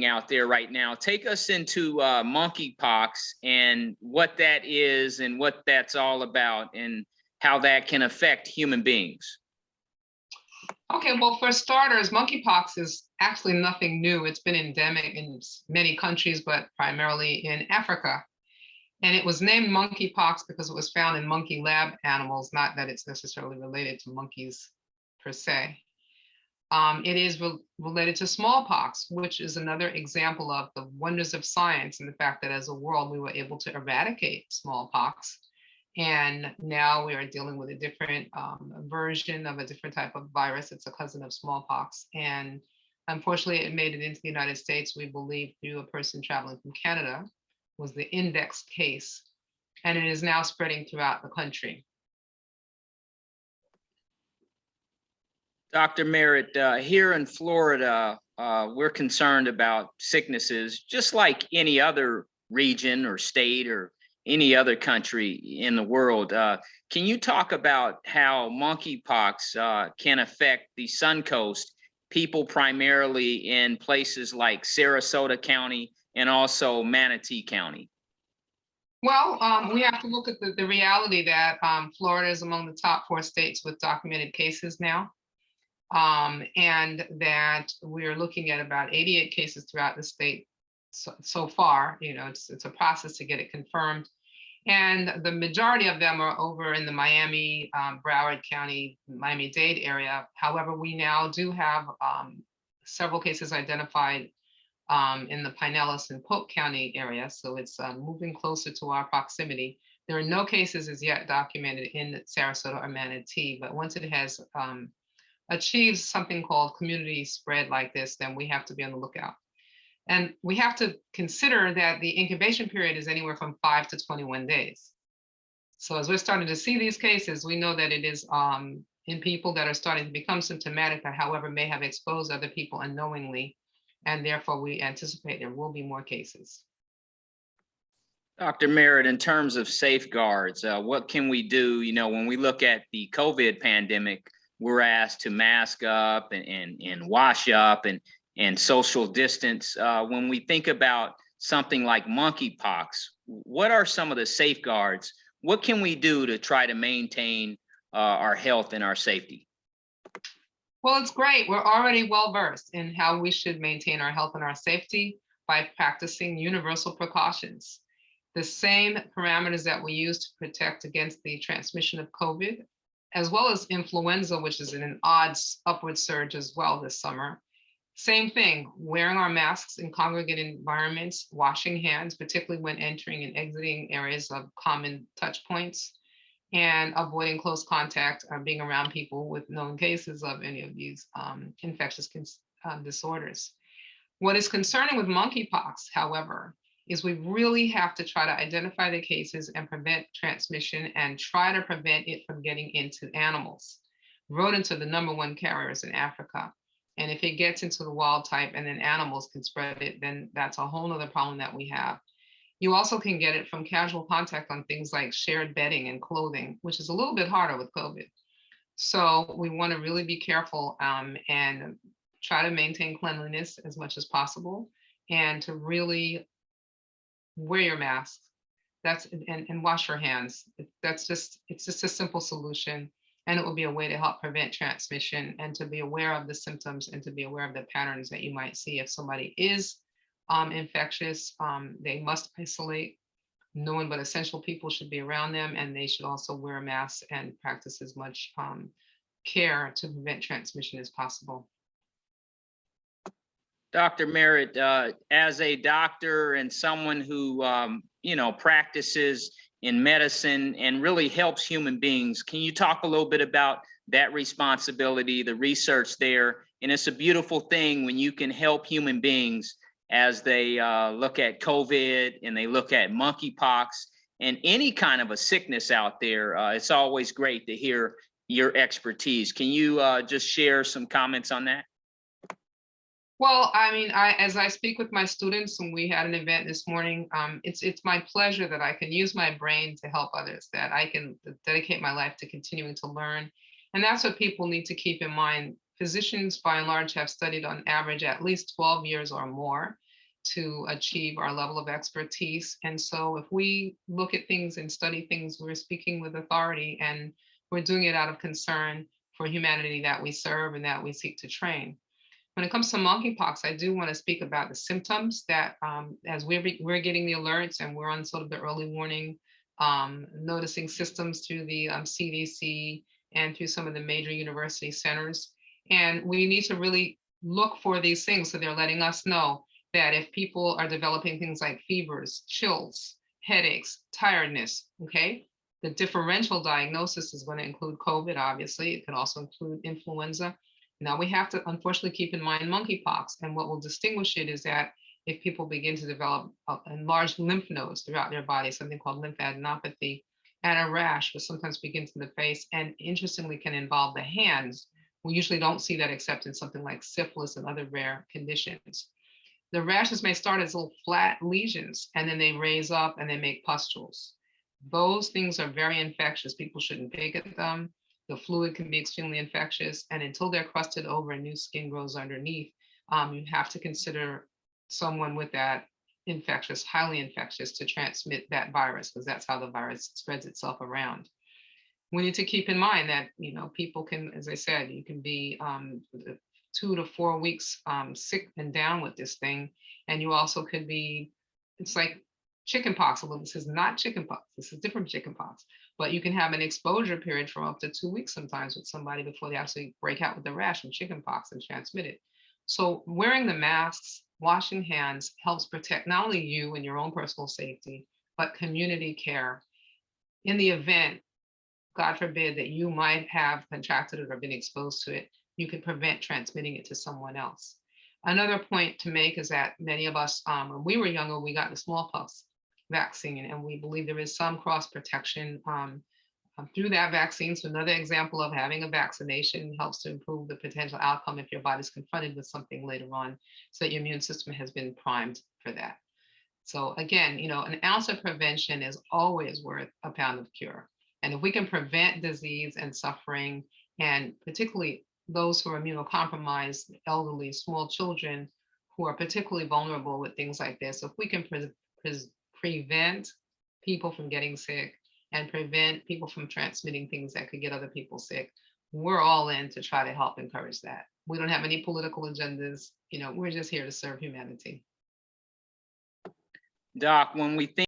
out there right now. Take us into monkeypox and what that is and what that's all about and how that can affect human beings. Okay, well, for starters, monkeypox is actually nothing new. It's been endemic in many countries, but primarily in Africa. And it was named monkeypox because it was found in monkey lab animals, not that it's necessarily related to monkeys per se. It is related to smallpox, which is another example of the wonders of science and the fact that as a world we were able to eradicate smallpox. And now we are dealing with a different version of a different type of virus. It's a cousin of smallpox. And unfortunately, it made it into the United States, we believe, through a person traveling from Canada, was the index case. And it is now spreading throughout the country. Dr. Merritt, here in Florida, we're concerned about sicknesses just like any other region or state or any other country in the world. Can you talk about how monkeypox can affect the Suncoast, people primarily in places like Sarasota County and also Manatee County? Well, we have to look at the reality that Florida is among the top 4 states with documented cases now. And that we're looking at about 88 cases throughout the state so far. You know, it's a process to get it confirmed. And the majority of them are over in the Miami, Broward County, Miami-Dade area. However, we now do have several cases identified in the Pinellas and Polk County area. So it's moving closer to our proximity. There are no cases as yet documented in Sarasota or Manatee, but once it has achieves something called community spread like this, then we have to be on the lookout. And we have to consider that the incubation period is anywhere from 5 to 21 days. So as we're starting to see these cases, we know that it is in people that are starting to become symptomatic, that however may have exposed other people unknowingly, and therefore we anticipate there will be more cases. Dr. Merritt, in terms of safeguards, what can we do? You know, when we look at the COVID pandemic, we're asked to mask up and wash up and social distance. When we think about something like monkeypox, what are some of the safeguards? What can we do to try to maintain our health and our safety? Well, it's great. We're already well versed in how we should maintain our health and our safety by practicing universal precautions. The same parameters that we use to protect against the transmission of COVID, as well as influenza, which is in an odd upward surge as well this summer. Same thing, wearing our masks in congregate environments, washing hands, particularly when entering and exiting areas of common touch points, and avoiding close contact or being around people with known cases of any of these infectious disorders. What is concerning with monkeypox, however, is we really have to try to identify the cases and prevent transmission and try to prevent it from getting into animals. Rodents are the #1 carriers in Africa. And if it gets into the wild type and then animals can spread it, then that's a whole nother problem that we have. You also can get it from casual contact on things like shared bedding and clothing, which is a little bit harder with COVID. So we want to really be careful and try to maintain cleanliness as much as possible and to really wear your mask. And wash your hands. It's just a simple solution, and it will be a way to help prevent transmission and to be aware of the symptoms and to be aware of the patterns that you might see. If somebody is infectious, they must isolate. No one but essential people should be around them, and they should also wear masks and practice as much care to prevent transmission as possible. Dr. Merritt, as a doctor and someone who practices in medicine and really helps human beings, can you talk a little bit about that responsibility, the research there? And it's a beautiful thing when you can help human beings as they look at COVID and they look at monkeypox and any kind of a sickness out there. It's always great to hear your expertise. Can you just share some comments on that? Well, I mean, as I speak with my students, and we had an event this morning, it's my pleasure that I can use my brain to help others, that I can dedicate my life to continuing to learn. And that's what people need to keep in mind. Physicians, by and large, have studied on average at least 12 years or more. to achieve our level of expertise. And so if we look at things and study things, we're speaking with authority, and we're doing it out of concern for humanity that we serve and that we seek to train. When it comes to monkeypox, I do want to speak about the symptoms that, as we're getting the alerts and we're on sort of the early warning noticing systems through the CDC and through some of the major university centers. And we need to really look for these things. So they're letting us know that if people are developing things like fevers, chills, headaches, tiredness, okay, the differential diagnosis is going to include COVID, obviously. It could also include influenza. Now we have to unfortunately keep in mind monkeypox, and what will distinguish it is that if people begin to develop enlarged lymph nodes throughout their body, something called lymphadenopathy, and a rash, which sometimes begins in the face and interestingly can involve the hands. We usually don't see that except in something like syphilis and other rare conditions. The rashes may start as little flat lesions, and then they raise up and they make pustules. Those things are very infectious. People shouldn't bake at them. The fluid can be extremely infectious, and until they're crusted over and new skin grows underneath, you have to consider someone with that infectious, highly infectious, to transmit that virus, because that's how the virus spreads itself around. We need to keep in mind that, people can, as I said, you can be 2 to 4 weeks sick and down with this thing. And you also could be, it's like chickenpox a little. This is not chickenpox. This is different chickenpox. But you can have an exposure period for up to 2 weeks sometimes with somebody before they actually break out with the rash from chickenpox and transmit it. So wearing the masks, washing hands helps protect not only you and your own personal safety, but community care. In the event, God forbid, that you might have contracted it or been exposed to it, you can prevent transmitting it to someone else. Another point to make is that many of us, when we were younger, we got the smallpox vaccine, and we believe there is some cross protection through that vaccine. So another example of having a vaccination helps to improve the potential outcome if your body's confronted with something later on, so that your immune system has been primed for that. So again, an ounce of prevention is always worth a pound of cure. And if we can prevent disease and suffering, and particularly those who are immunocompromised, elderly, small children who are particularly vulnerable with things like this, if we can prevent people from getting sick and prevent people from transmitting things that could get other people sick, we're all in to try to help encourage that. We don't have any political agendas. We're just here to serve humanity. Doc, when we think